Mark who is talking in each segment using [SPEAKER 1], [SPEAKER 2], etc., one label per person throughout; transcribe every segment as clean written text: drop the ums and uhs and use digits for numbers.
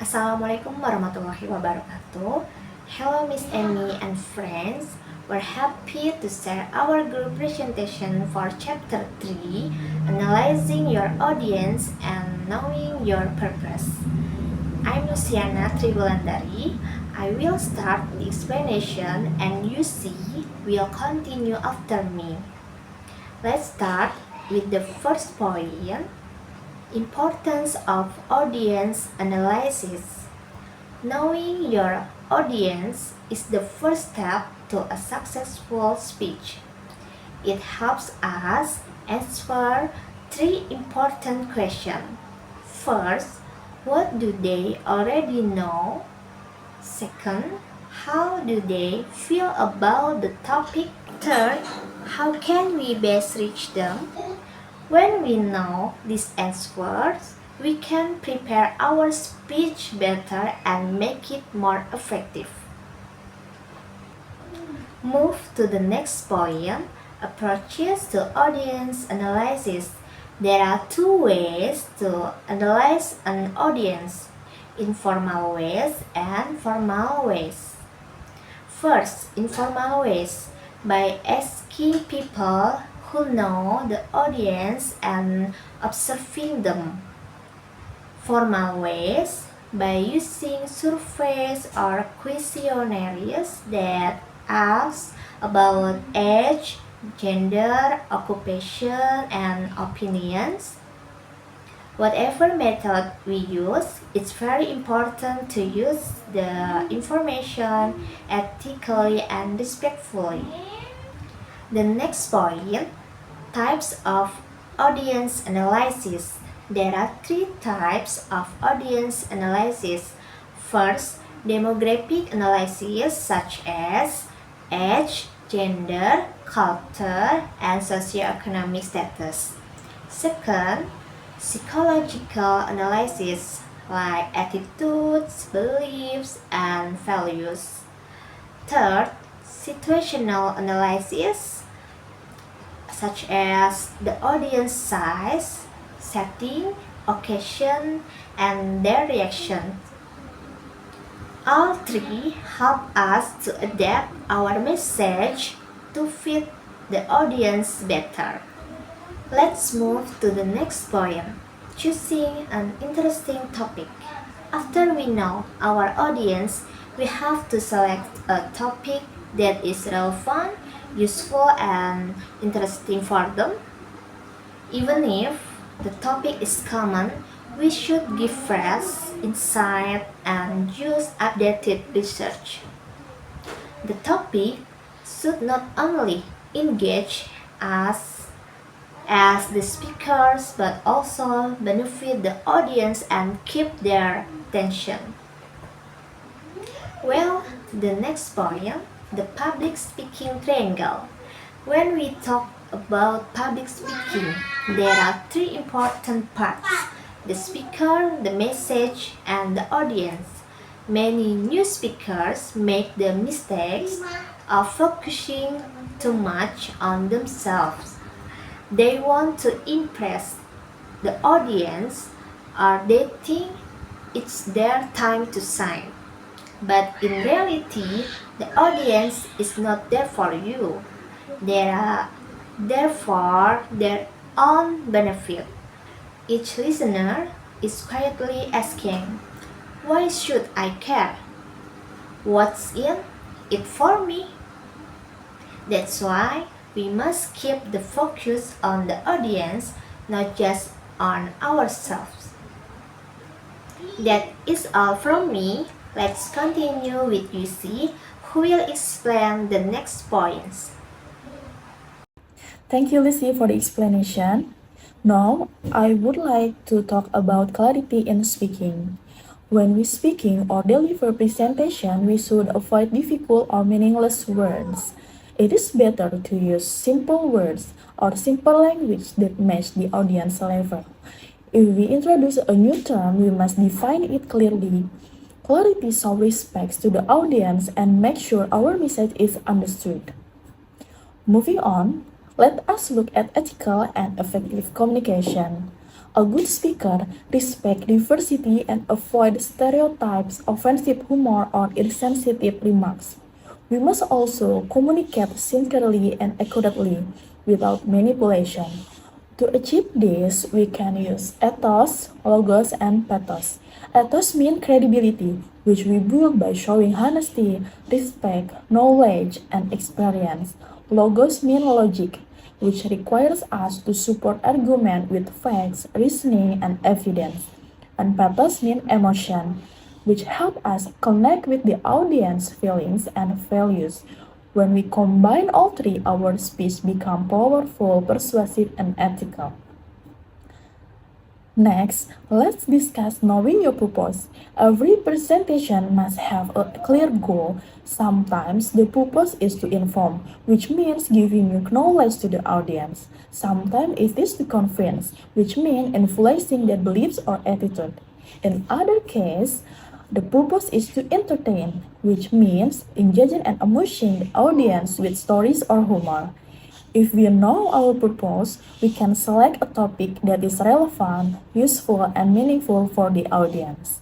[SPEAKER 1] Assalamualaikum warahmatullahi wabarakatuh. Hello Miss Amy and friends. We're happy to share our group presentation for chapter 3, Analyzing Your Audience and Knowing Your Purpose. I'm Luciana Tribulandari. I will start the explanation and you see will continue after me. Let's start with the first point. Importance of audience analysis. Knowing your audience is the first step to a successful speech. It helps us answer three important questions. First, what do they already know? Second, how do they feel about the topic? Third, how can we best reach them? When we know these answers, we can prepare our speech better and make it more effective. Move to the next point, approaches to audience analysis. There are two ways to analyze an audience, informal ways and formal ways. First, informal ways, by asking people who know the audience and observing them. Formal ways, by using surveys or questionnaires that ask about age, gender, occupation, and opinions. Whatever method we use, it's very important to use the information ethically and respectfully. The next point, types of audience analysis. There are three types of audience analysis. First, demographic analysis such as age, gender, culture, and socioeconomic status. Second, psychological analysis like attitudes, beliefs, and values. Third, situational analysis such as the audience size, setting, occasion, and their reaction. All three help us to adapt our message to fit the audience better. Let's move to the next point, choosing an interesting topic. After we know our audience, we have to select a topic that is relevant, useful, and interesting for them. Even if the topic is common, we should give fresh insight and use updated research. The topic should not only engage us as the speakers but also benefit the audience and keep their attention. Well, the next point, the public speaking triangle. When we talk about public speaking, there are three important parts: the speaker, the message, and the audience. Many new speakers make the mistakes of focusing too much on themselves. They want to impress the audience or they think it's their time to shine. But in reality, the audience is not there for you. They are there for their own benefit. Each listener is quietly asking, why should I care? What's in it for me? That's why we must keep the focus on the audience, not just on ourselves. That is all from me. Let's continue with UC, who will explain the next points.
[SPEAKER 2] Thank you, Lizzie, for the explanation. Now, I would like to talk about clarity in speaking. When we speaking or deliver presentation, we should avoid difficult or meaningless words. It is better to use simple words or simple language that match the audience level. If we introduce a new term, we must define it clearly. Clarity shows respect to the audience and make sure our message is understood. Moving on, let us look at ethical and effective communication. A good speaker respects diversity and avoids stereotypes, offensive humor, or insensitive remarks. We must also communicate sincerely and accurately without manipulation. To achieve this, we can use ethos, logos, and pathos. Ethos means credibility, which we build by showing honesty, respect, knowledge, and experience. Logos mean logic, which requires us to support argument with facts, reasoning, and evidence. And pathos mean emotion, which help us connect with the audience feelings and values. When we combine all three, our speech becomes powerful, persuasive, and ethical. Next, let's discuss knowing your purpose. Every presentation must have a clear goal. Sometimes the purpose is to inform, which means giving new knowledge to the audience. Sometimes it is to convince, which means influencing their beliefs or attitude. In other cases, the purpose is to entertain, which means engaging and amusing the audience with stories or humor. If we know our purpose, we can select a topic that is relevant, useful, and meaningful for the audience.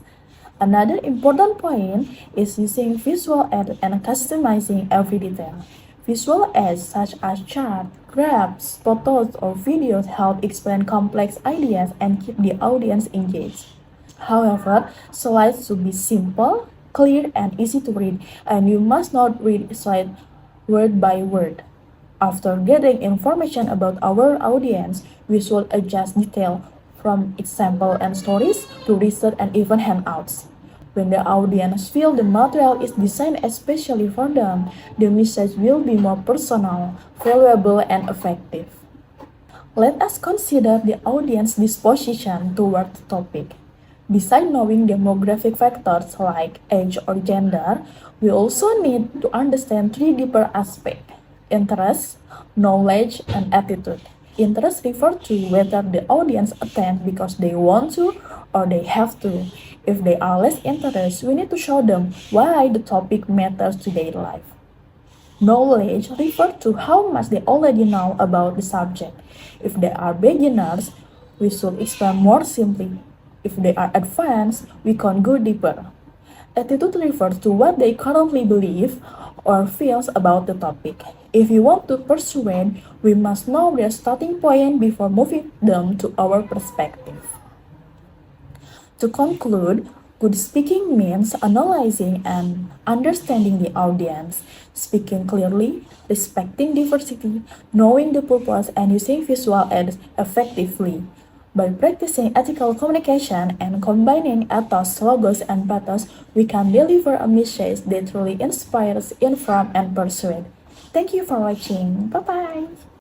[SPEAKER 2] Another important point is using visual aids and customizing every detail. Visual aids such as charts, graphs, photos, or videos help explain complex ideas and keep the audience engaged. However, slides should be simple, clear, and easy to read, and you must not read slides word by word. After getting information about our audience, we should adjust detail from example and stories to research and even handouts. When the audience feels the material is designed especially for them, the message will be more personal, valuable, and effective. Let us consider the audience disposition toward the topic. Besides knowing demographic factors like age or gender, we also need to understand three deeper aspects: interest, knowledge, and attitude. Interest refers to whether the audience attends because they want to or they have to. If they are less interested, we need to show them why the topic matters to their life. Knowledge refers to how much they already know about the subject. If they are beginners, we should explain more simply. If they are advanced, we can go deeper. Attitude refers to what they currently believe or feels about the topic. If we want to persuade, we must know their starting point before moving them to our perspective. To conclude, good speaking means analyzing and understanding the audience, speaking clearly, respecting diversity, knowing the purpose, and using visual aids effectively. By practicing ethical communication and combining ethos, logos, and pathos, we can deliver a message that truly inspires, informs, and persuades. Thank you for watching. Bye-bye.